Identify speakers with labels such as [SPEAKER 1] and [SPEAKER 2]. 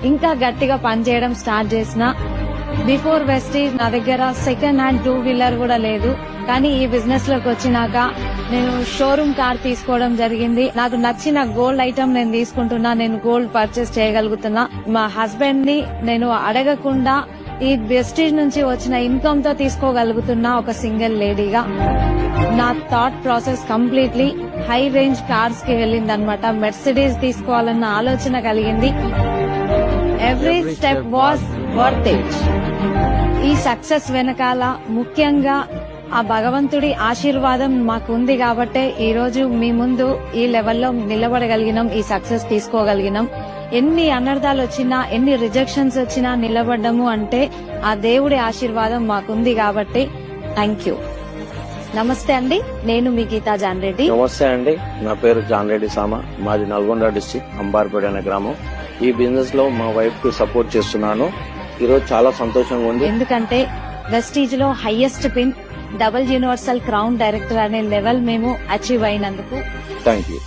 [SPEAKER 1] ఇంకా గట్టిగా పనిచేయడం స్టార్ట్ చేసిన. బిఫోర్ వెస్టీజ్ నా దగ్గర సెకండ్ హ్యాండ్ 2 వీలర్ కూడా లేదు. కానీ ఈ బిజినెస్ లోకి వచ్చినాక నేను షోరూమ్ కార్ తీసుకోవడం జరిగింది. నాకు నచ్చిన గోల్డ్ ఐటమ్ నేను తీసుకుంటున్నా, నేను గోల్డ్ పర్చేస్ చేయగలుగుతున్నా. మా హస్బెండ్ ని నేను అడగకుండా ఈ వెస్టీజ్ నుంచి వచ్చిన ఇన్కమ్ తో తీసుకోగలుగుతున్నా ఒక సింగిల్ లేడీగా. నా thought process completely high range cars కి వెళ్ళింది అనమాట. మెర్సిడీస్ తీసుకోవాలన్న ఆలోచన కలిగింది. Every step was worth it. ఈ సక్సెస్ వెనకాల ముఖ్యంగా ఆ భగవంతుడి ఆశీర్వాదం మాకు ఉంది కాబట్టే ఈ రోజు మీ ముందు ఈ లెవెల్లో నిలబడగలిగినాం, ఈ సక్సెస్ తీసుకోగలిగినాం. ఎన్ని అనర్థాలు వచ్చినా, ఎన్ని రిజెక్షన్స్ వచ్చినా నిలబడ్డము అంటే ఆ దేవుడి ఆశీర్వాదం మాకుంది కాబట్టి థ్యాంక్ యూ. నమస్తే అండి, నేను మీ గీతా జాన్ రెడ్డి.
[SPEAKER 2] నమస్తే అండి, నా పేరు జాన్ రెడ్డి సామ. మాది నల్గొండ డిస్ట్రిక్ట్ అంబార్పేట అనే గ్రామం. ఈ బిజినెస్ లో మా వైఫ్ కు సపోర్ట్ చేస్తున్నాను. ఈ రోజు చాలా సంతోషంగా ఉంది.
[SPEAKER 1] ఎందుకంటే వెస్టీజ్ లో highest pin double universal crown director అనే లెవెల్ మేము అచీవ్ అయినందుకు
[SPEAKER 2] థ్యాంక్ యూ.